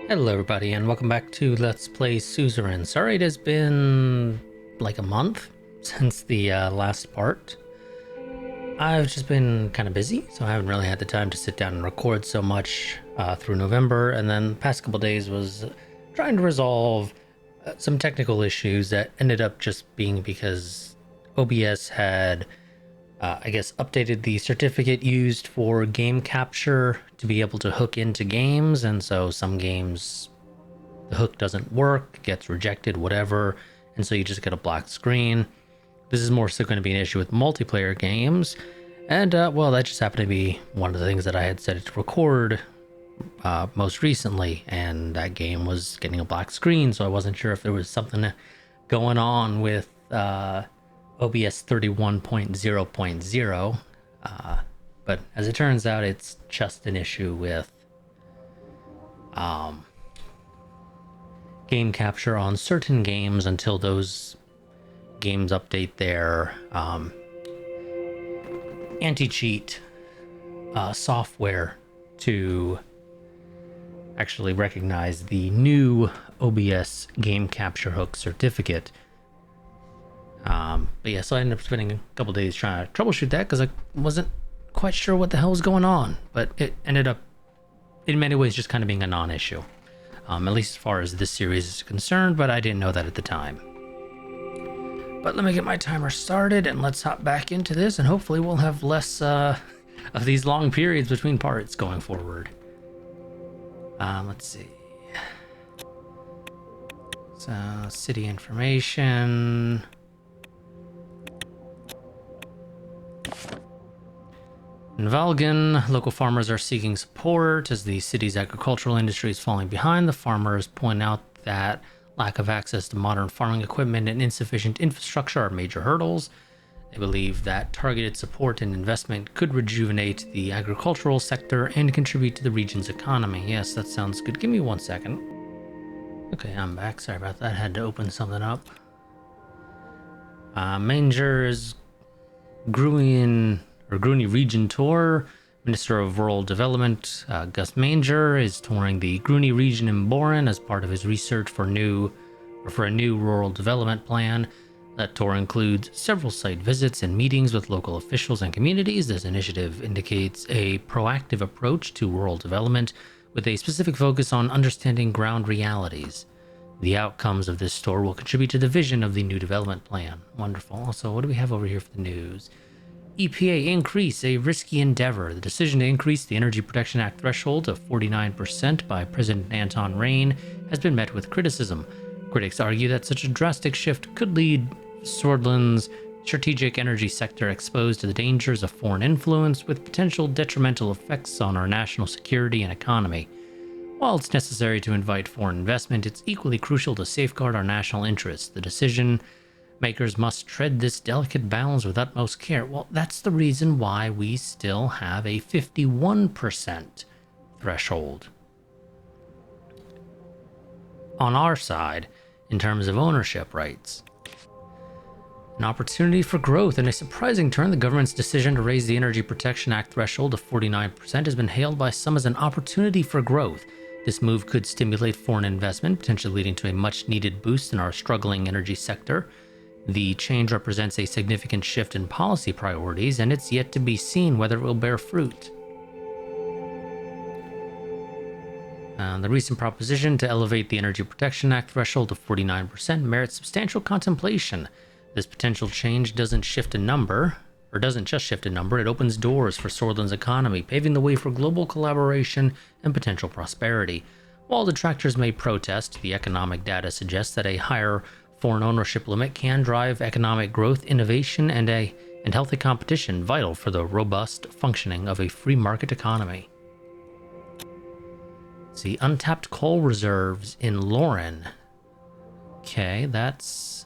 Hello everybody and welcome back to Let's Play Suzerain. Sorry it has been like a month since the last part. I've just been kind of busy, so I haven't really had the time to sit down and record so much through November, and then the past couple days was trying to resolve some technical issues that ended up just being because OBS had I guess updated the certificate used for game capture to be able to hook into games, and so some games the hook doesn't work, gets rejected, whatever, and so you just get a black screen. This is more so going to be an issue with multiplayer games, and well, that just happened to be one of the things that I had set it to record most recently, and that game was getting a black screen, so I wasn't sure if there was something going on with OBS 31.0.0, but as it turns out, it's just an issue with game capture on certain games until those games update their anti-cheat software to actually recognize the new OBS game capture hook certificate. But yeah, so I ended up spending a couple days trying to troubleshoot that because I wasn't quite sure what the hell was going on, but it ended up in many ways just kind of being a non-issue, at least as far as this series is concerned, but I didn't know that at the time. But let me get my timer started and let's hop back into this, and hopefully we'll have less of these long periods between parts going forward. Let's see. So, city information. In Valgan, local farmers are seeking support as the city's agricultural industry is falling behind. The farmers point out that lack of access to modern farming equipment and insufficient infrastructure are major hurdles. They believe that targeted support and investment could rejuvenate the agricultural sector and contribute to the region's economy. Yes, that sounds good. Give me 1 second. Okay, I'm back. Sorry about that. I had to open something up. Manger's Gruny Region Tour. Minister of Rural Development Gus Manger is touring the Gruny region in Boren as part of his research for a new rural development plan. That tour includes several site visits and meetings with local officials and communities. This initiative indicates a proactive approach to rural development with a specific focus on understanding ground realities. The outcomes of this tour will contribute to the vision of the new development plan. Wonderful. So what do we have over here for the news? EPA increase a risky endeavor. The decision to increase the Energy Protection Act threshold to 49% by President Anton Rain has been met with criticism. Critics argue that such a drastic shift could lead Sordland's strategic energy sector exposed to the dangers of foreign influence with potential detrimental effects on our national security and economy. While it's necessary to invite foreign investment, it's equally crucial to safeguard our national interests. The decision makers must tread this delicate balance with utmost care. Well, that's the reason why we still have a 51% threshold on our side in terms of ownership rights. An opportunity for growth. In a surprising turn, the government's decision to raise the Energy Protection Act threshold to 49% has been hailed by some as an opportunity for growth. This move could stimulate foreign investment, potentially leading to a much-needed boost in our struggling energy sector. The change represents a significant shift in policy priorities, and it's yet to be seen whether it will bear fruit. The recent proposition to elevate the Energy Protection Act threshold to 49% merits substantial contemplation. This potential change doesn't just shift a number, it opens doors for Sordland's economy, paving the way for global collaboration and potential prosperity. While detractors may protest, the economic data suggests that a higher foreign ownership limit can drive economic growth, innovation, and healthy competition, vital for the robust functioning of a free market economy. See, untapped coal reserves in Lauren. Okay, that's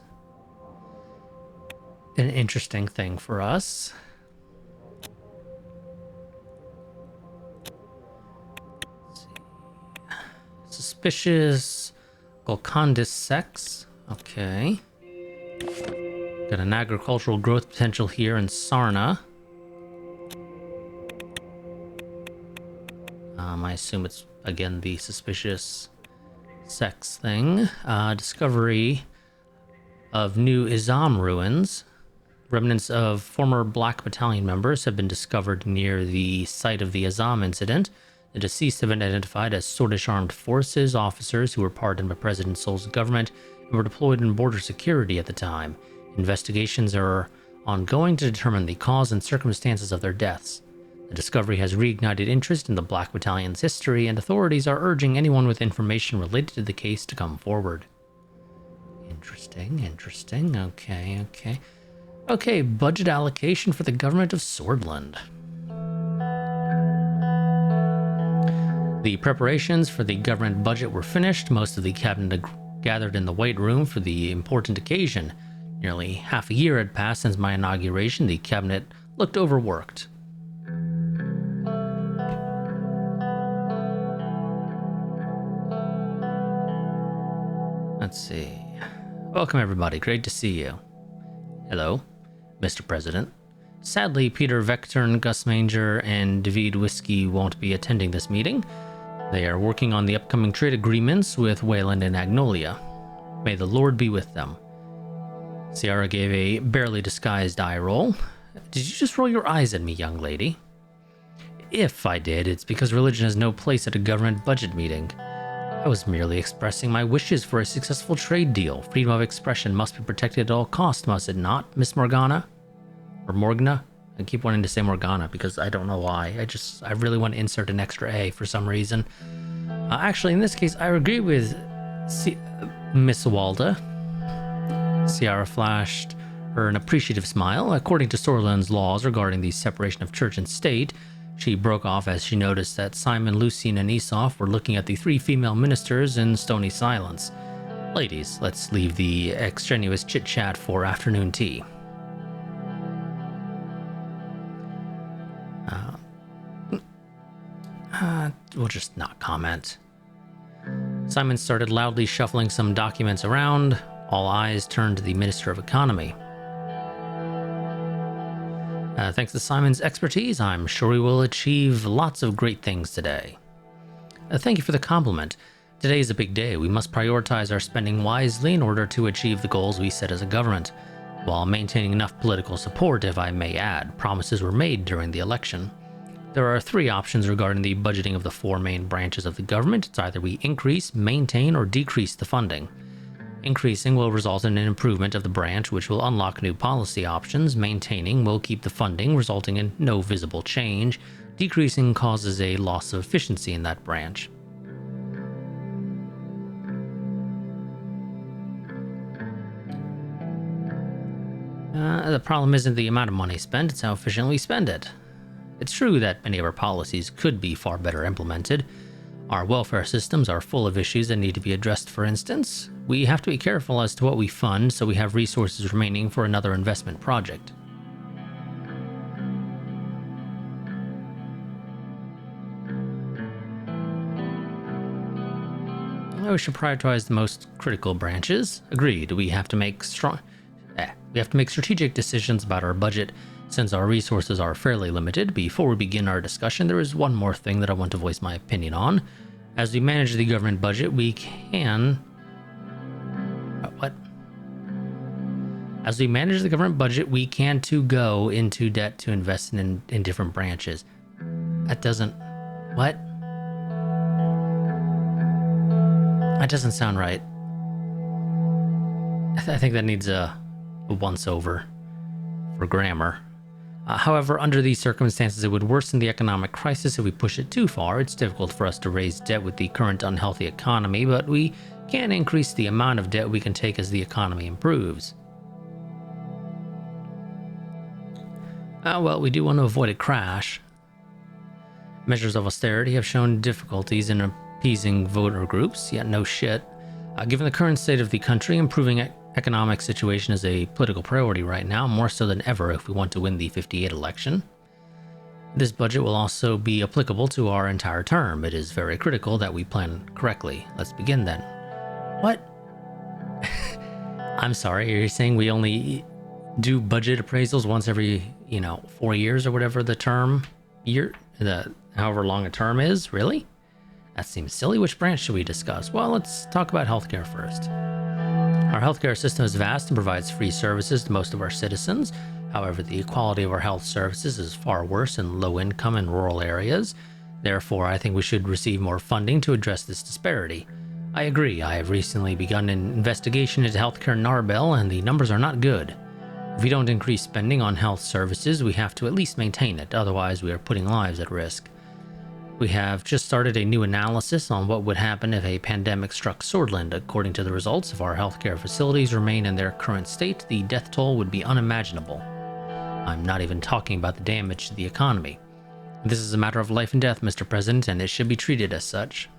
an interesting thing for us. Let's see. Suspicious Golcondas sex. Okay. Got an agricultural growth potential here in Sarna. I assume it's, again, the suspicious sex thing. Discovery of new Izam ruins. Remnants of former Black Battalion members have been discovered near the site of the Izam incident. The deceased have been identified as Swordish armed forces officers who were pardoned by President Sol's government and were deployed in border security at the time. Investigations are ongoing to determine the cause and circumstances of their deaths. The discovery has reignited interest in the Black Battalion's history, and authorities are urging anyone with information related to the case to come forward. Interesting. Okay, budget allocation for the government of Sordland. The preparations for the government budget were finished. Most of the cabinet gathered in the White Room for the important occasion. Nearly half a year had passed since my inauguration. The cabinet looked overworked. Let's see. Welcome, everybody. Great to see you. Hello, Mr. President. Sadly, Peter Vectern, Gus Manger, and David Whiskey won't be attending this meeting. They are working on the upcoming trade agreements with Wayland and Agnolia. May the Lord be with them. Ciara gave a barely disguised eye roll. Did you just roll your eyes at me, young lady? If I did, it's because religion has no place at a government budget meeting. I was merely expressing my wishes for a successful trade deal. Freedom of expression must be protected at all costs, must it not, Miss Morgana? Or Morgana? I keep wanting to say Morgana because I don't know why. I really want to insert an extra A for some reason. Actually, in this case, I agree with Miss Walda. Ciara flashed her an appreciative smile. According to Sordland's laws regarding the separation of church and state, she broke off as she noticed that Simon, Lucien, and Esoph were looking at the three female ministers in stony silence. Ladies, let's leave the extraneous chit-chat for afternoon tea. We'll just not comment. Simon started loudly shuffling some documents around. All eyes turned to the Minister of Economy. Thanks to Simon's expertise, I'm sure we will achieve lots of great things today. Thank you for the compliment. Today is a big day. We must prioritize our spending wisely in order to achieve the goals we set as a government, while maintaining enough political support, if I may add. Promises were made during the election. There are three options regarding the budgeting of the four main branches of the government. It's either we increase, maintain, or decrease the funding. Increasing will result in an improvement of the branch, which will unlock new policy options. Maintaining will keep the funding, resulting in no visible change. Decreasing causes a loss of efficiency in that branch. The problem isn't the amount of money spent, it's how efficiently we spend it. It's true that many of our policies could be far better implemented. Our welfare systems are full of issues that need to be addressed, for instance. We have to be careful as to what we fund so we have resources remaining for another investment project. We should prioritize the most critical branches. Agreed, we have to make strategic decisions about our budget since our resources are fairly limited. Before we begin our discussion, there is one more thing that I want to voice my opinion on. As we manage the government budget, we can... As we manage the government budget, we can go into debt to invest in different branches. That doesn't... What? That doesn't sound right. I think that needs a once-over for grammar. However, under these circumstances, it would worsen the economic crisis if we push it too far. It's difficult for us to raise debt with the current unhealthy economy, but we can increase the amount of debt we can take as the economy improves. Well, we do want to avoid a crash. Measures of austerity have shown difficulties in appeasing voter groups, yet no shit. Given the current state of the country, improving economic situation is a political priority right now, more so than ever if we want to win the 58 election. This budget will also be applicable to our entire term. It is very critical that we plan correctly. Let's begin then. What? I'm sorry, are you saying we only do budget appraisals once every, 4 years or whatever the term, however long a term is? Really? That seems silly. Which branch should we discuss? Well, let's talk about healthcare first. Our healthcare system is vast and provides free services to most of our citizens. However, the quality of our health services is far worse in low-income and rural areas. Therefore, I think we should receive more funding to address this disparity. I agree. I have recently begun an investigation into healthcare in Narbel, and the numbers are not good. If we don't increase spending on health services, we have to at least maintain it, otherwise we are putting lives at risk. We have just started a new analysis on what would happen if a pandemic struck Sordland. According to the results, if our healthcare facilities remain in their current state, the death toll would be unimaginable. I'm not even talking about the damage to the economy. This is a matter of life and death, Mr. President, and it should be treated as such.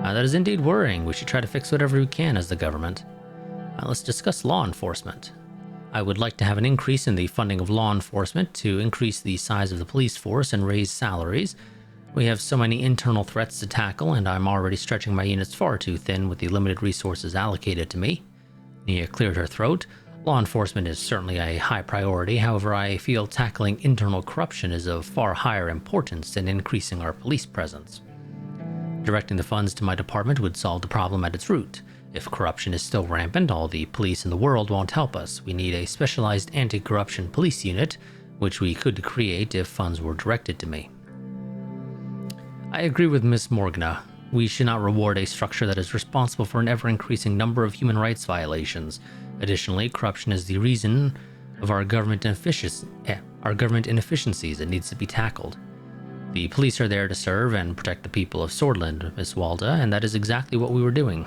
That is indeed worrying. We should try to fix whatever we can as the government. Let's discuss law enforcement. I would like to have an increase in the funding of law enforcement to increase the size of the police force and raise salaries. We have so many internal threats to tackle, and I'm already stretching my units far too thin with the limited resources allocated to me. Nia cleared her throat. Law enforcement is certainly a high priority, however I feel tackling internal corruption is of far higher importance than increasing our police presence. Directing the funds to my department would solve the problem at its root. If corruption is still rampant, all the police in the world won't help us. We need a specialized anti-corruption police unit, which we could create if funds were directed to me. I agree with Ms. Morgana. We should not reward a structure that is responsible for an ever-increasing number of human rights violations. Additionally, corruption is the reason of our government inefficiencies. It needs to be tackled. The police are there to serve and protect the people of Sordland, Miss Walda, and that is exactly what we were doing.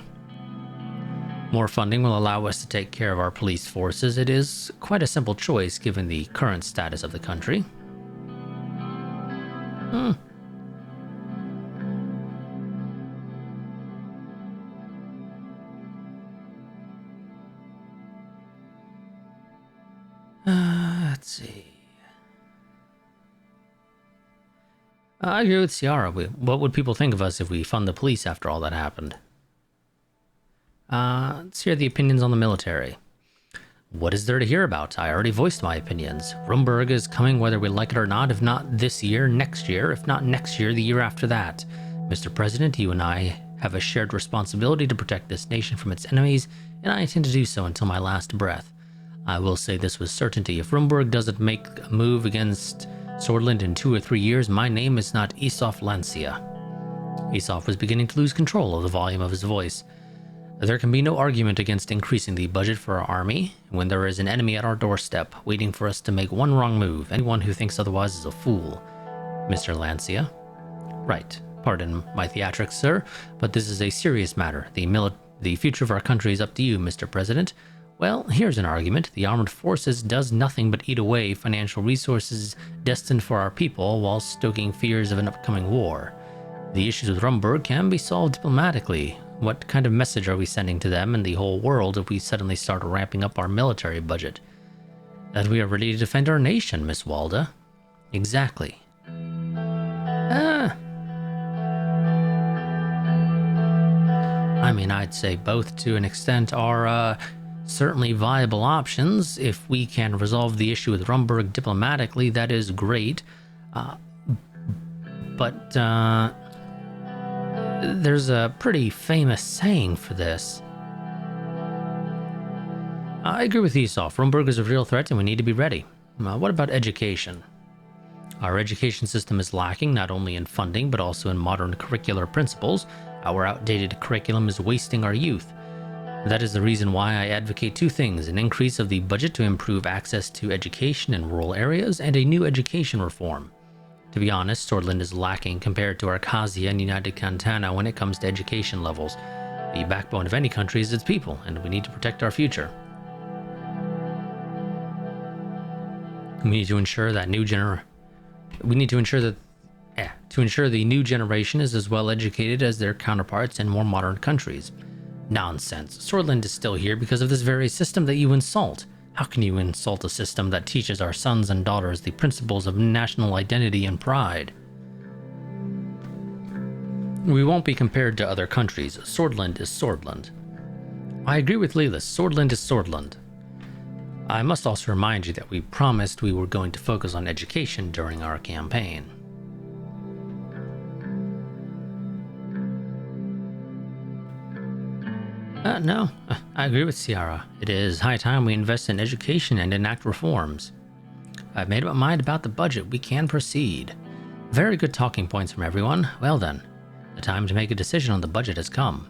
More funding will allow us to take care of our police forces. It is quite a simple choice given the current status of the country. Let's see. I agree with Ciara. What would people think of us if we fund the police after all that happened? Let's hear the opinions on the military. What is there to hear about? I already voiced my opinions. Rumburg is coming whether we like it or not, if not this year, next year, if not next year, the year after that. Mr. President, you and I have a shared responsibility to protect this nation from its enemies, and I intend to do so until my last breath. I will say this with certainty. If Rumburg doesn't make a move against Sordland in 2 or 3 years, my name is not Aesop Lancia. Aesop was beginning to lose control of the volume of his voice. There can be no argument against increasing the budget for our army when there is an enemy at our doorstep waiting for us to make one wrong move. Anyone who thinks otherwise is a fool. Mr. Lancia. Right. Pardon my theatrics, sir, but this is a serious matter. The future of our country is up to you, Mr. President. Well, here's an argument. The armed forces does nothing but eat away financial resources destined for our people while stoking fears of an upcoming war. The issues with Rumburg can be solved diplomatically. What kind of message are we sending to them and the whole world if we suddenly start ramping up our military budget? That we are ready to defend our nation, Miss Walda. Exactly. I mean, I'd say both to an extent are certainly viable options. If we can resolve the issue with Rumburg diplomatically, that is great. But there's a pretty famous saying for this. I agree with Aesop. Rumburg is a real threat and we need to be ready. What about education? Our education system is lacking not only in funding but also in modern curricular principles. Our outdated curriculum is wasting our youth. That is the reason why I advocate 2 things: an increase of the budget to improve access to education in rural areas and a new education reform. To be honest, Sordland is lacking compared to Arcasia and United Cantana when it comes to education levels. The backbone of any country is its people, and we need to protect our future. We need to ensure that to ensure the new generation is as well educated as their counterparts in more modern countries. Nonsense. Sordland is still here because of this very system that you insult. How can you insult a system that teaches our sons and daughters the principles of national identity and pride? We won't be compared to other countries. Sordland is Sordland. I agree with Lelis. Sordland is Sordland. I must also remind you that we promised we were going to focus on education during our campaign. No, I agree with Ciara. It is high time we invest in education and enact reforms. I've made up my mind about the budget. We can proceed. Very good talking points from everyone. Well then, the time to make a decision on the budget has come.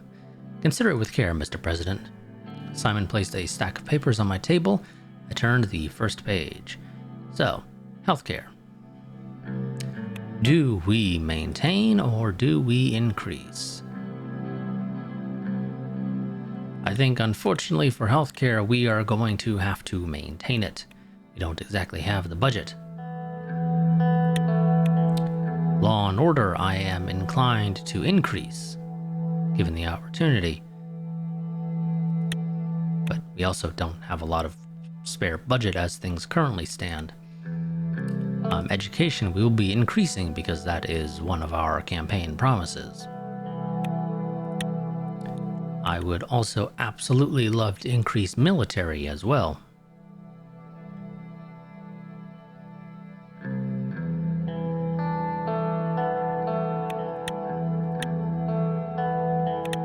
Consider it with care, Mr. President. Simon placed a stack of papers on my table. I turned the first page. So, healthcare. Do we maintain or do we increase? I think, unfortunately for healthcare, we are going to have to maintain it. We don't exactly have the budget. Law and order, I am inclined to increase, given the opportunity. But we also don't have a lot of spare budget as things currently stand. Education we will be increasing because that is one of our campaign promises. I would also absolutely love to increase military as well.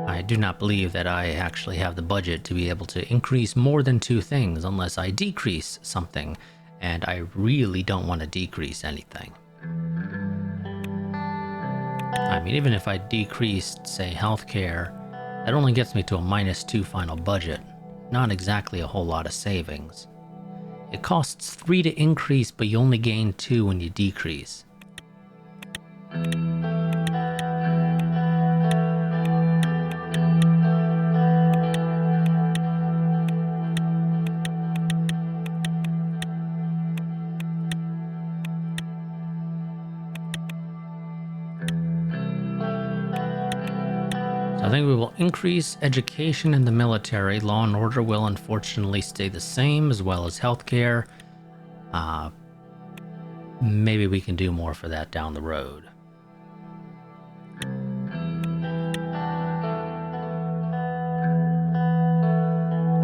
I do not believe that I actually have the budget to be able to increase more than 2 things unless I decrease something, and I really don't want to decrease anything. I mean, even if I decreased, say, healthcare, that only gets me to a -2 final budget. Not exactly a whole lot of savings. It costs 3 to increase, but you only gain 2 when you decrease. I think we will increase education in the military. Law and order will unfortunately stay the same, as well as healthcare. Maybe we can do more for that down the road.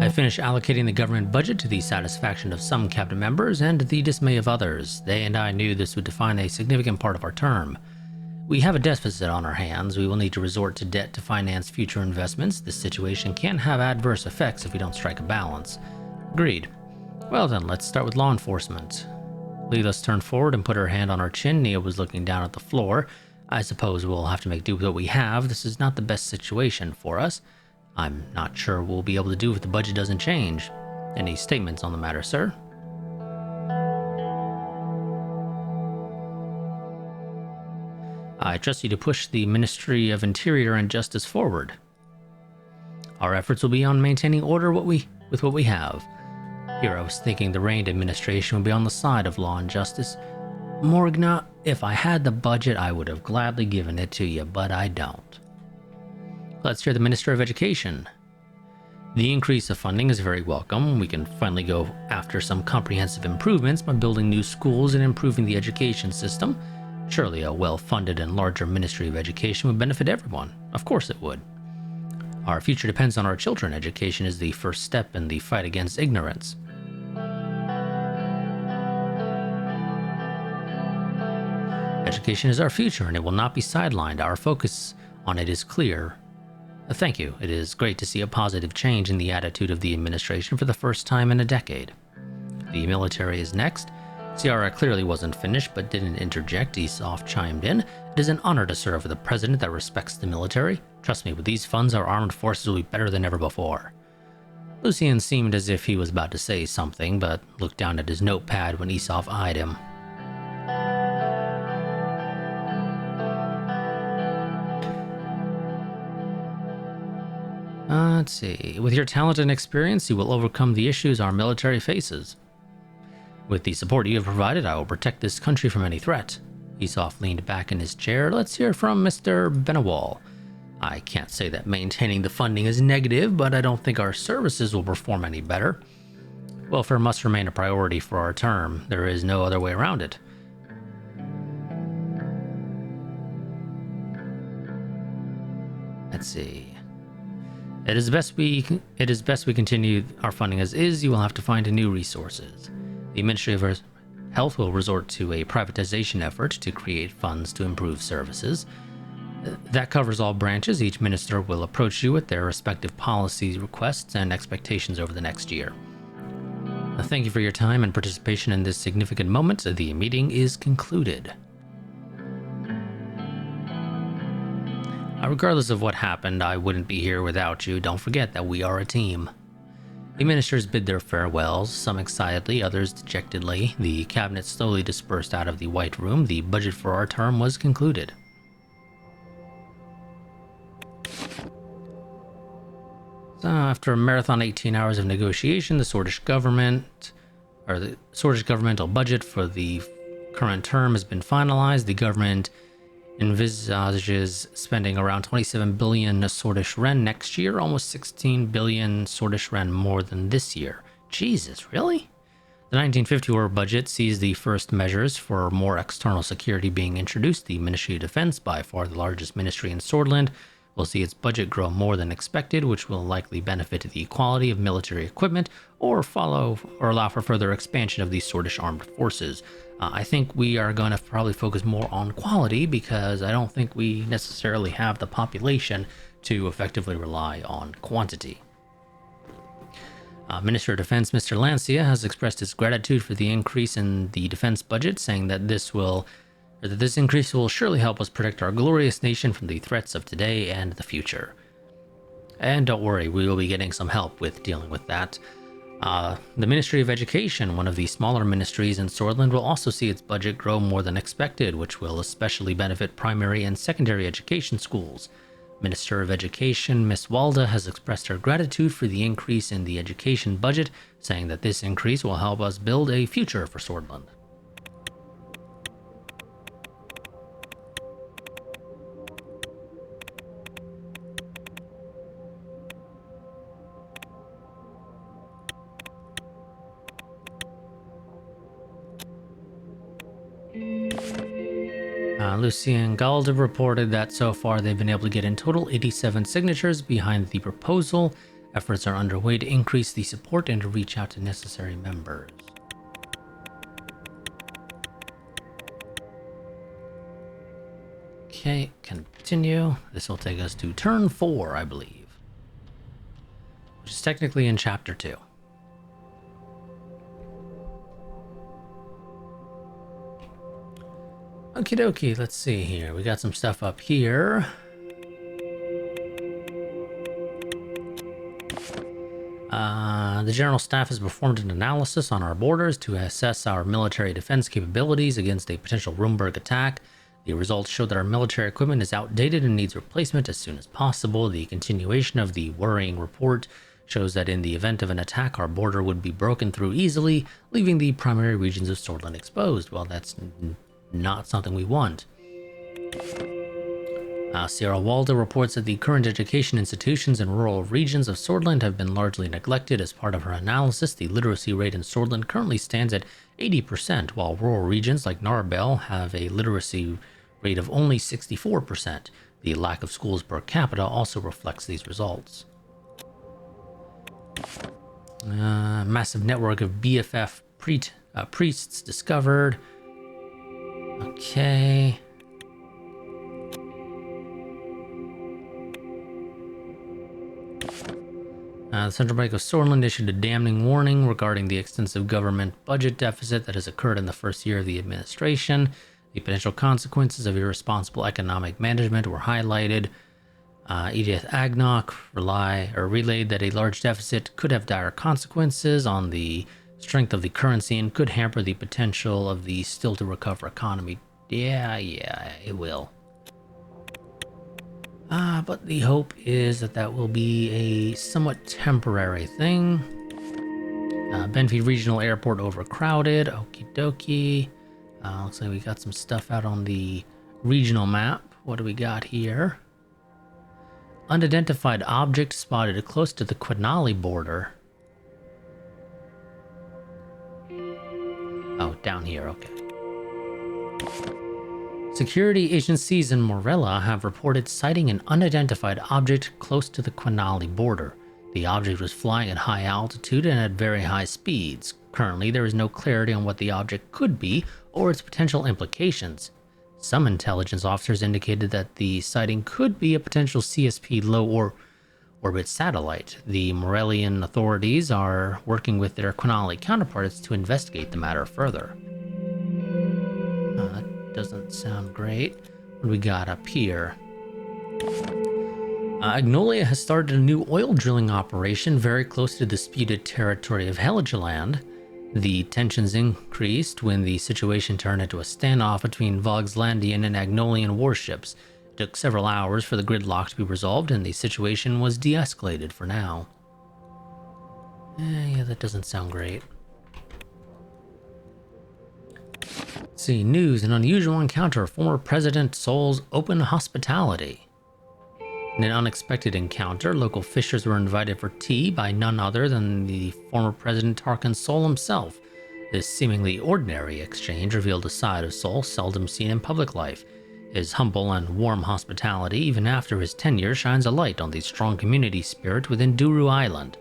I finished allocating the government budget to the satisfaction of some cabinet members and the dismay of others. They and I knew this would define a significant part of our term. We have a deficit on our hands. We will need to resort to debt to finance future investments. This situation can have adverse effects if we don't strike a balance. Agreed. Well then, let's start with law enforcement. Leela's turned forward and put her hand on her chin. Nia was looking down at the floor. I suppose we'll have to make do with what we have. This is not the best situation for us. I'm not sure we'll be able to do if the budget doesn't change. Any statements on the matter, sir? I trust you to push the Ministry of Interior and Justice forward. Our efforts will be on maintaining order with what we have. Here I was thinking the reigned administration would be on the side of law and justice. Morgna, if I had the budget, I would have gladly given it to you, but I don't. Let's hear the Minister of Education. The increase of funding is very welcome. We can finally go after some comprehensive improvements by building new schools and improving the education system. Surely a well-funded and larger Ministry of Education would benefit everyone. Of course it would. Our future depends on our children. Education is the first step in the fight against ignorance. Education is our future, and it will not be sidelined. Our focus on it is clear. Thank you. It is great to see a positive change in the attitude of the administration for the first time in a decade. The military is next. Ciara clearly wasn't finished, but didn't interject. Esof chimed in. It is an honor to serve with a president that respects the military. Trust me, with these funds, our armed forces will be better than ever before. Lucian seemed as if he was about to say something, but looked down at his notepad when Esof eyed him. Let's see. With your talent and experience, you will overcome the issues our military faces. With the support you have provided, I will protect this country from any threat. Esof leaned back in his chair. Let's hear from Mr. Benawal. I can't say that maintaining the funding is negative, but I don't think our services will perform any better. Welfare must remain a priority for our term. There is no other way around it. Let's see. It is best we continue our funding as is. You will have to find new resources. The Ministry of Health will resort to a privatization effort to create funds to improve services. That covers all branches. Each minister will approach you with their respective policy requests and expectations over the next year. Thank you for your time and participation in this significant moment. The meeting is concluded. Regardless of what happened, I wouldn't be here without you. Don't forget that we are a team. The ministers bid their farewells, some excitedly, others dejectedly. The cabinet slowly dispersed out of the White Room. The budget for our term was concluded. So after a marathon 18 hours of negotiation, the Swordlish governmental budget for the current term has been finalized. The government envisages spending around 27 billion Sordlish Ren next year, almost 16 billion Sordlish Ren more than this year. Jesus, really? The 1950 war budget sees the first measures for more external security being introduced. The Ministry of Defense, by far the largest ministry in Sordland, will see its budget grow more than expected, which will likely benefit the quality of military equipment or allow for further expansion of the Sordlish armed forces. I think we are going to probably focus more on quality because I don't think we necessarily have the population to effectively rely on quantity. Minister of Defense Mr. Lancia has expressed his gratitude for the increase in the defense budget, saying that this increase will surely help us protect our glorious nation from the threats of today and the future. And don't worry, we will be getting some help with dealing with that. The Ministry of Education, one of the smaller ministries in Sordland, will also see its budget grow more than expected, which will especially benefit primary and secondary education schools. Minister of Education Miss Walda has expressed her gratitude for the increase in the education budget, saying that this increase will help us build a future for Sordland. Lucien Galda reported that so far they've been able to get in total 87 signatures behind the proposal. Efforts are underway to increase the support and to reach out to necessary members. Okay, continue. This will take us to turn 4, I believe, which is technically in chapter 2. Okie dokie, let's see here. We got some stuff up here. The General Staff has performed an analysis on our borders to assess our military defense capabilities against a potential Roomberg attack. The results show that our military equipment is outdated and needs replacement as soon as possible. The continuation of the worrying report shows that in the event of an attack, our border would be broken through easily, leaving the primary regions of Sordland exposed. Well, that's not something we want. Sierra Walda reports that the current education institutions in rural regions of Sordland have been largely neglected. As part of her analysis, the literacy rate in Sordland currently stands at 80%, while rural regions like Narbel have a literacy rate of only 64%. The lack of schools per capita also reflects these results. Massive network of BFF priests discovered. Okay. The Central Bank of Sordland issued a damning warning regarding the extensive government budget deficit that has occurred in the first year of the administration. The potential consequences of irresponsible economic management were highlighted. Edith Agnock relayed that a large deficit could have dire consequences on the strength of the currency and could hamper the potential of the still-to-recover economy. Yeah, it will. But the hope is that will be a somewhat temporary thing. Benfield Regional Airport overcrowded. Okie dokie. Looks like we got some stuff out on the regional map. What do we got here? Unidentified object spotted close to the Quinali border. Oh, down here, okay. Security agencies in Morella have reported sighting an unidentified object close to the Quinali border. The object was flying at high altitude and at very high speeds. Currently, there is no clarity on what the object could be or its potential implications. Some intelligence officers indicated that the sighting could be a potential CSP low-orbit satellite. The Morellian authorities are working with their Quinali counterparts to investigate the matter further. That doesn't sound great. What do we got up here? Agnolia has started a new oil drilling operation very close to the disputed territory of Heligeland. The tensions increased when the situation turned into a standoff between Vogslandian and Agnolian warships. It took several hours for the gridlock to be resolved, and the situation was de-escalated for now. Yeah, that doesn't sound great. Let's see, news: an unusual encounter. Former President Sol's open hospitality. In an unexpected encounter, local fishers were invited for tea by none other than the former President Tarkin Sol himself. This seemingly ordinary exchange revealed a side of Sol seldom seen in public life. His humble and warm hospitality, even after his tenure, shines a light on the strong community spirit within Duru Island.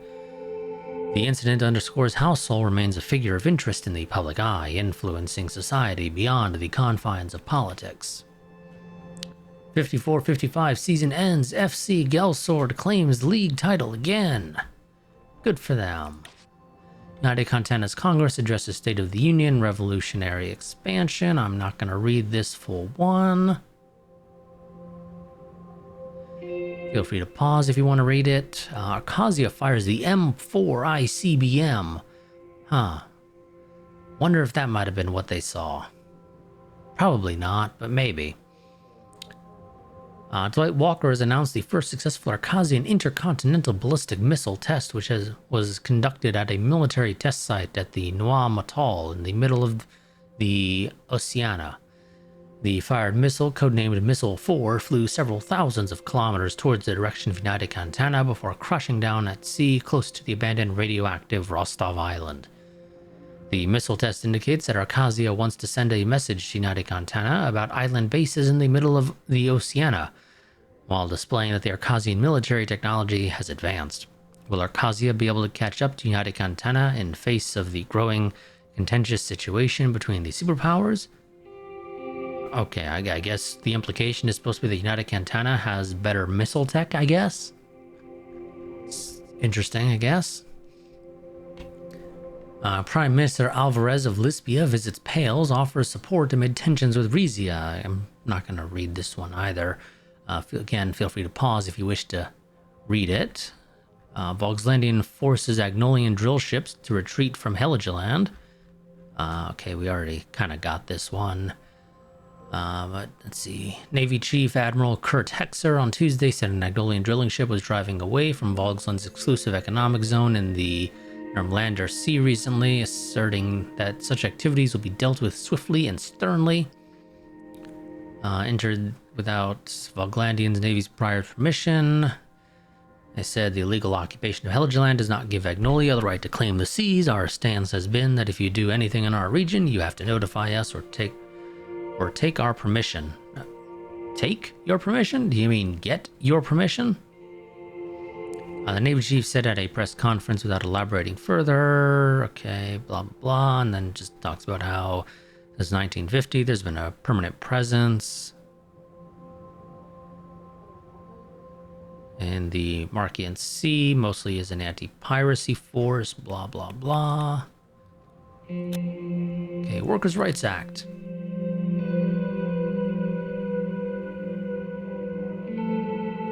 The incident underscores how Sol remains a figure of interest in the public eye, influencing society beyond the confines of politics. 54-55 season ends. FC Gelsword claims league title again. Good for them. United Contana's Congress addresses State of the Union, revolutionary expansion. I'm not going to read this full one. Feel free to pause if you want to read it. Arcasia fires the M4 ICBM. Wonder if that might have been what they saw. Probably not, but maybe. Dwight Walker has announced the first successful Arcasian intercontinental ballistic missile test, which was conducted at a military test site at the Noam Atoll in the middle of the Oceania. The fired missile, codenamed Missile 4, flew several thousands of kilometers towards the direction of United Contana before crashing down at sea close to the abandoned radioactive Rostov Island. The missile test indicates that Arcasia wants to send a message to United Contana about island bases in the middle of the Oceania, while displaying that the Arcasian military technology has advanced. Will Arcasia be able to catch up to United Contana in face of the growing contentious situation between the superpowers? Okay, I guess the implication is supposed to be that United Contana has better missile tech, I guess? It's interesting, I guess. Prime Minister Alvarez of Lisbia visits Pales, offers support amid tensions with Rizia. I'm not going to read this one either. Again, feel free to pause if you wish to read it. Vogslandian forces Agnolian drill ships to retreat from Heligeland. Okay, we already kind of got this one. But let's see. Navy Chief Admiral Kurt Hexer on Tuesday said an Agnolian drilling ship was driving away from Vogsland's exclusive economic zone in the Nermlander Sea recently, asserting that such activities will be dealt with swiftly and sternly. Entered without Vogslandian Navy's prior permission. They said the illegal occupation of Heligeland does not give Agnolia the right to claim the seas. Our stance has been that if you do anything in our region, you have to notify us or take our permission. Take your permission? Do you mean get your permission? The Navy Chief said at a press conference without elaborating further. Okay, blah, blah, blah. And then just talks about how since 1950 there's been a permanent presence in the Markian Sea, mostly as an anti-piracy force, blah, blah, blah. Okay, Workers' Rights Act.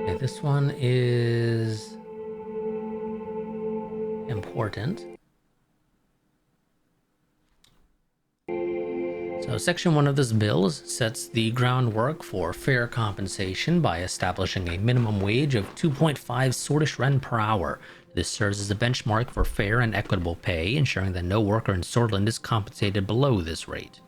Okay, this one is important. So Section 1 of this bill sets the groundwork for fair compensation by establishing a minimum wage of 2.5 Sordish Ren per hour. This serves as a benchmark for fair and equitable pay, ensuring that no worker in Sordland is compensated below this rate.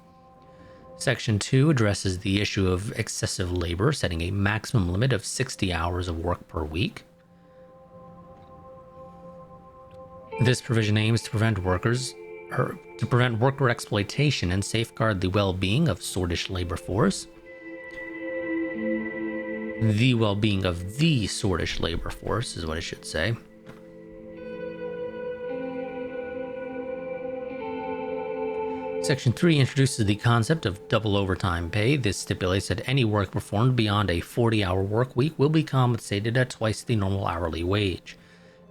Section 2 addresses the issue of excessive labor, setting a maximum limit of 60 hours of work per week. This provision aims to prevent worker exploitation and safeguard the well-being of Sordish labor force. the well-being of the Swordish labor force, is what I should say. Section 3 introduces the concept of double overtime pay. This stipulates that any work performed beyond a 40-hour work week will be compensated at twice the normal hourly wage.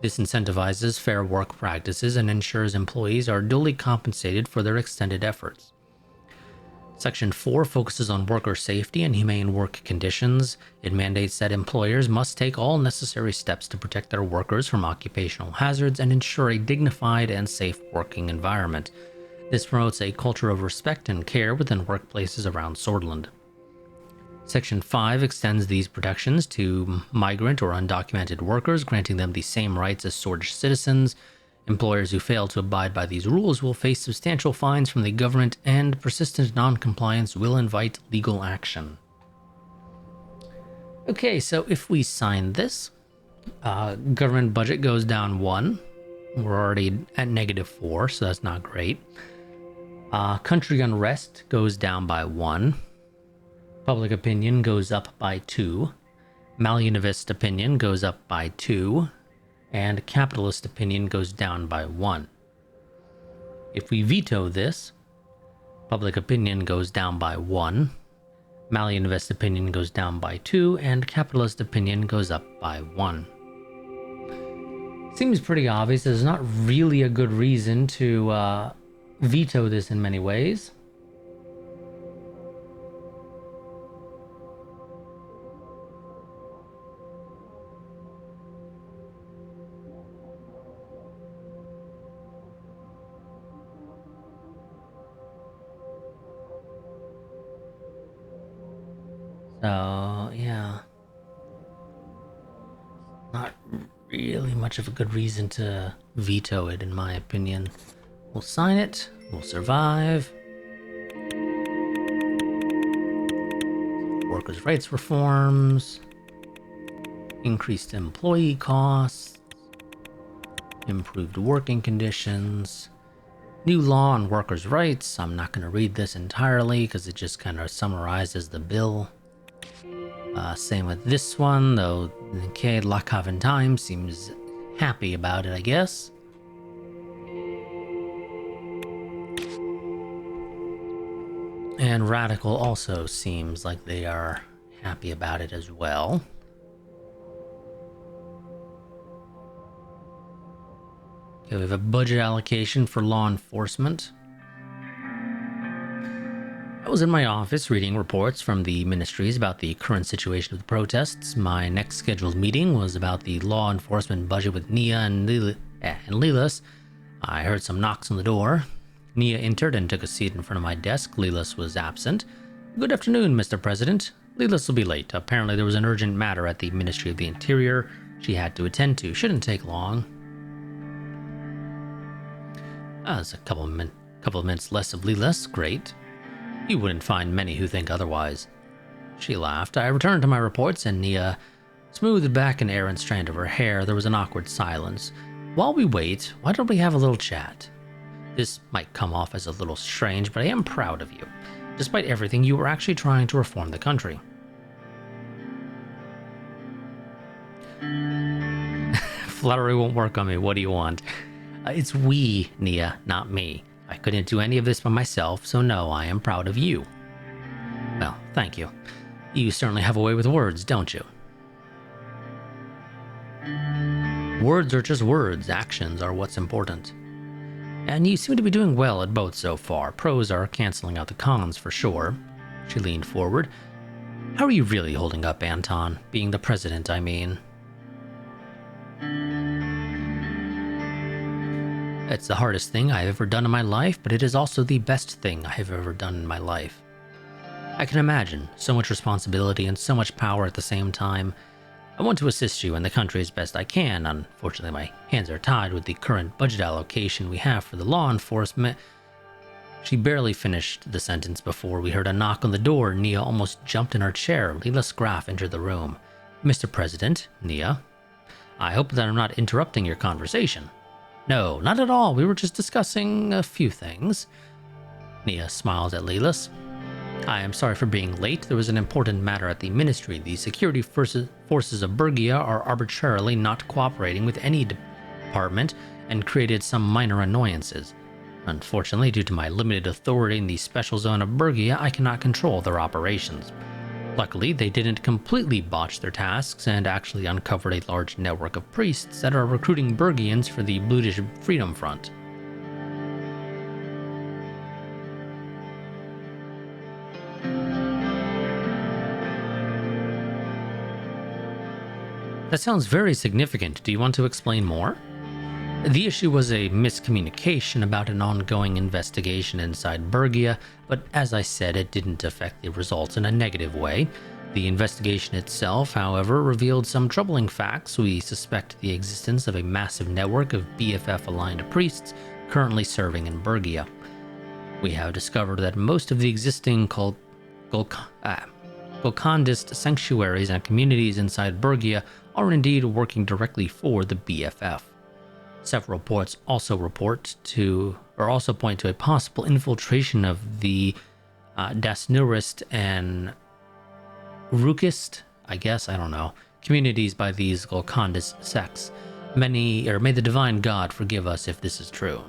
This incentivizes fair work practices and ensures employees are duly compensated for their extended efforts. Section 4 focuses on worker safety and humane work conditions. It mandates that employers must take all necessary steps to protect their workers from occupational hazards and ensure a dignified and safe working environment. This promotes a culture of respect and care within workplaces around Sordland. Section 5 extends these protections to migrant or undocumented workers, granting them the same rights as Swordish citizens. Employers who fail to abide by these rules will face substantial fines from the government, and persistent non-compliance will invite legal action. Okay, so if we sign this, government budget goes down 1. We're already at -4, so that's not great. Country unrest goes down by 1. Public opinion goes up by 2. Malunivist opinion goes up by 2. And capitalist opinion goes down by 1. If we veto this, public opinion goes down by 1. Malunivist opinion goes down by 2. And capitalist opinion goes up by 1. Seems pretty obvious. There's not really a good reason to veto this in many ways. So, yeah. Not really much of a good reason to veto it, in my opinion. We'll sign it. We'll survive. Workers' rights reforms. Increased employee costs. Improved working conditions. New law on workers' rights. I'm not going to read this entirely because it just kind of summarizes the bill. Same with this one, though. Okay, Lockhaven Times seems happy about it, I guess. And Radical also seems like they are happy about it as well. Okay, we have a budget allocation for law enforcement. I was in my office reading reports from the ministries about the current situation of the protests. My next scheduled meeting was about the law enforcement budget with Nia and Lelis. I heard some knocks on the door. Nia entered and took a seat in front of my desk. Lelis was absent. "Good afternoon, Mr. President." Lelis will be late. Apparently there was an urgent matter at the Ministry of the Interior she had to attend to. Shouldn't take long. That's a couple of minutes less of Lelis. Great. You wouldn't find many who think otherwise. She laughed. I returned to my reports, and Nia smoothed back an errant strand of her hair. There was an awkward silence. "While we wait, why don't we have a little chat? This might come off as a little strange, but I am proud of you. Despite everything, you were actually trying to reform the country." Flattery won't work on me. What do you want? It's we, Nia, not me. I couldn't do any of this by myself, so no, I am proud of you. Well, thank you. You certainly have a way with words, don't you? Words are just words. Actions are what's important. And you seem to be doing well at both so far. Pros are canceling out the cons for sure. She leaned forward. How are you really holding up, Anton? Being the president, I mean. It's the hardest thing I've ever done in my life, but it is also the best thing I have ever done in my life. I can imagine so much responsibility and so much power at the same time. I want to assist you in the country as best I can. Unfortunately, my hands are tied with the current budget allocation we have for the law enforcement. She barely finished the sentence before we heard a knock on the door. Nia almost jumped in her chair. Leela Graff entered the room. "Mr. President, Nia, I hope that I'm not interrupting your conversation." "No, not at all. We were just discussing a few things." Nia smiled at Lelis. I am sorry for being late. There was an important matter at the Ministry. The security forces of Bergia are arbitrarily not cooperating with any department and created some minor annoyances. Unfortunately, due to my limited authority in the special zone of Bergia, I cannot control their operations. Luckily, they didn't completely botch their tasks and actually uncovered a large network of priests that are recruiting Bergians for the British Freedom Front. That sounds very significant. Do you want to explain more? The issue was a miscommunication about an ongoing investigation inside Bergia, but as I said, it didn't affect the results in a negative way. The investigation itself, however, revealed some troubling facts. We suspect the existence of a massive network of BFF-aligned priests currently serving in Bergia. We have discovered that most of the existing Golkandist sanctuaries and communities inside Bergia are indeed working directly for the BFF. Several reports also point to a possible infiltration of the Dasnurist and Rukist, communities by these Golkandist sects. May the divine God forgive us if this is true.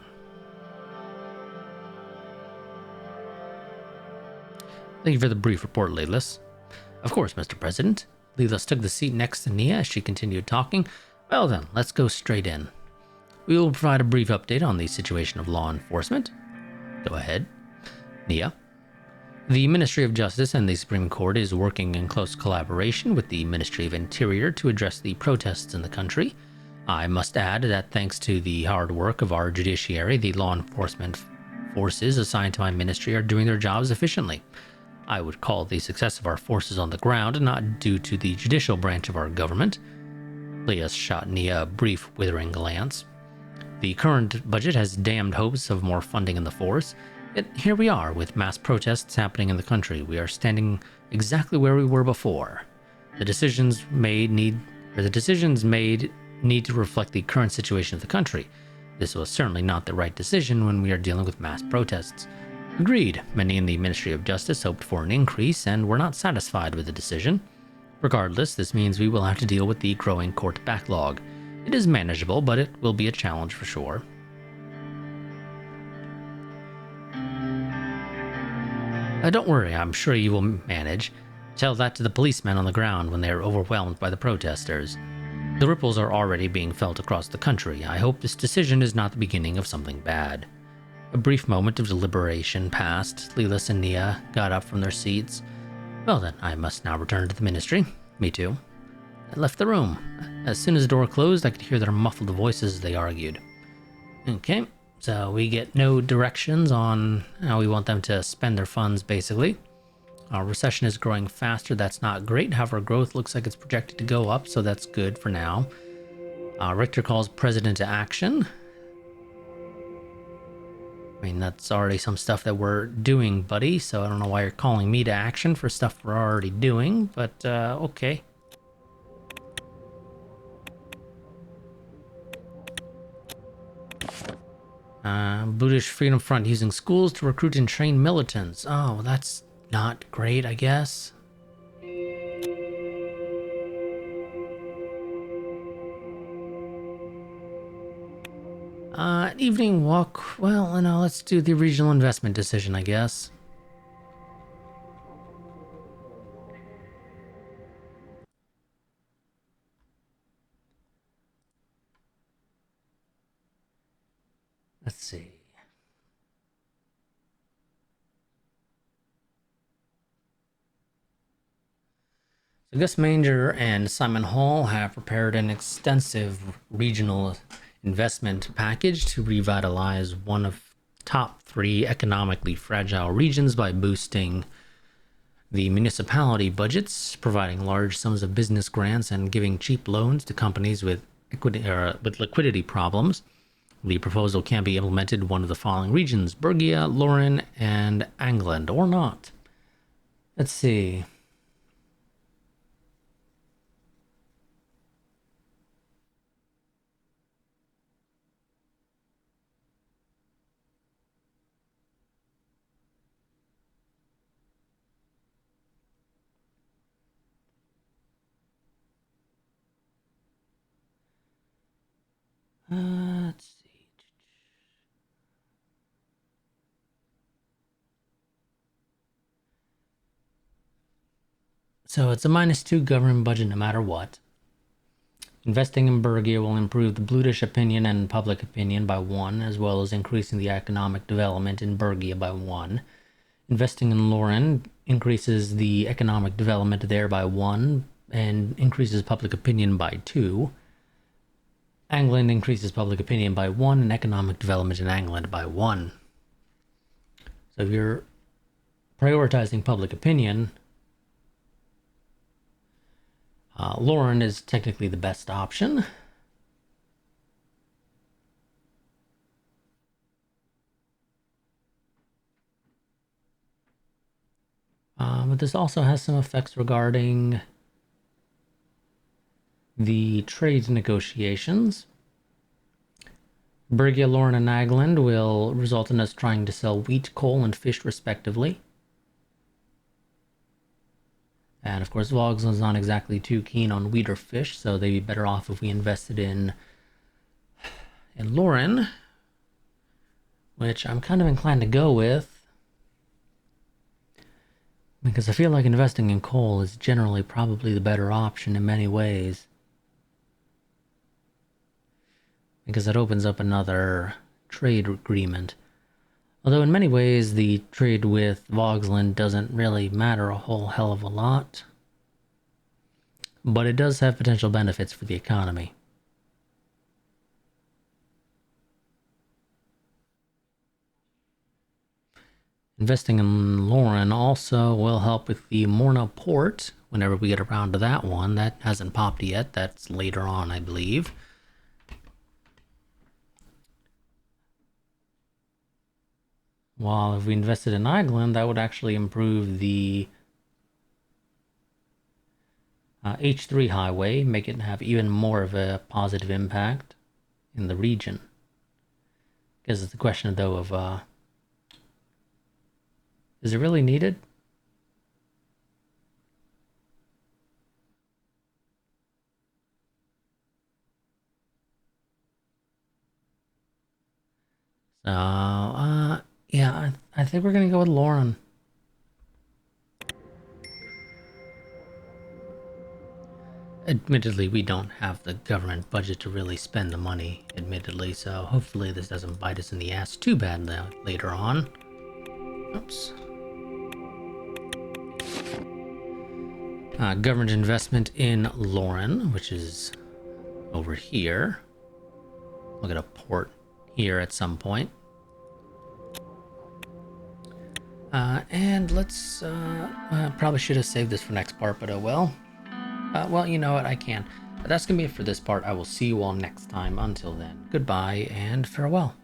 Thank you for the brief report, Lelis. Of course, Mr. President. Lelis took the seat next to Nia as she continued talking. Well then, let's go straight in. We will provide a brief update on the situation of law enforcement. Go ahead. Nia. The Ministry of Justice and the Supreme Court is working in close collaboration with the Ministry of Interior to address the protests in the country. I must add that thanks to the hard work of our judiciary, the law enforcement forces assigned to my ministry are doing their jobs efficiently. I would call the success of our forces on the ground not due to the judicial branch of our government. Leas shot Nia a brief, withering glance. The current budget has damned hopes of more funding in the force. Yet here we are, with mass protests happening in the country. We are standing exactly where we were before. The decisions made need to reflect the current situation of the country. This was certainly not the right decision when we are dealing with mass protests. Agreed, many in the Ministry of Justice hoped for an increase and were not satisfied with the decision. Regardless, this means we will have to deal with the growing court backlog. It is manageable, but it will be a challenge for sure. Don't worry, I'm sure you will manage. Tell that to the policemen on the ground when they are overwhelmed by the protesters. The ripples are already being felt across the country. I hope this decision is not the beginning of something bad. A brief moment of deliberation passed. Lelis and Nia got up from their seats. Well then, I must now return to the ministry. Me too. I left the room. As soon as the door closed, I could hear their muffled voices as they argued. Okay, so we get no directions on how we want them to spend their funds, basically. Our recession is growing faster. That's not great. However, growth looks like it's projected to go up, so that's good for now. Richter calls President to action. I mean, that's already some stuff that we're doing, buddy, so I don't know why you're calling me to action for stuff we're already doing, but okay. British Freedom Front using schools to recruit and train militants. Oh, that's not great, I guess. Evening walk. Well, no, let's do the regional investment decision, I guess. Let's see. So Gus Manger and Simon Hall have prepared an extensive regional investment package to revitalize one of the top 3 economically fragile regions by boosting the municipality budgets, providing large sums of business grants, and giving cheap loans to companies with liquidity problems. The proposal can be implemented in one of the following regions: Bergia, Lauren, and Angland, or not. Let's see. Let's see. So it's a -2 government budget no matter what. Investing in Bergia will improve the Blutish opinion and public opinion by 1, as well as increasing the economic development in Bergia by 1. Investing in Lauren increases the economic development there by 1, and increases public opinion by 2. England increases public opinion by 1, and economic development in England by 1. So if you're prioritizing public opinion, Lauren is technically the best option. But this also has some effects regarding the trade negotiations. Bergia, Lauren, and England will result in us trying to sell wheat, coal, and fish respectively. And of course, Vogsland's not exactly too keen on wheat or fish, so they'd be better off if we invested in Lauren, which I'm kind of inclined to go with, because I feel like investing in coal is generally probably the better option in many ways, because it opens up another trade agreement. Although in many ways the trade with Vogsland doesn't really matter a whole hell of a lot, but it does have potential benefits for the economy. Investing in Lauren also will help with the Morna port whenever we get around to that one. That hasn't popped yet. That's later on, I believe. While if we invested in England, that would actually improve the H3 highway, make it have even more of a positive impact in the region. Because it's a question, though, of is it really needed? So, yeah, I think we're going to go with Lauren. Admittedly, we don't have the government budget to really spend the money, admittedly, so hopefully this doesn't bite us in the ass too bad later on. Oops. Government investment in Lauren, which is over here. We'll get a port here at some point. And let's, probably should have saved this for next part, but oh well. Well, you know what, I can. But that's gonna be it for this part. I will see you all next time. Until then, goodbye and farewell.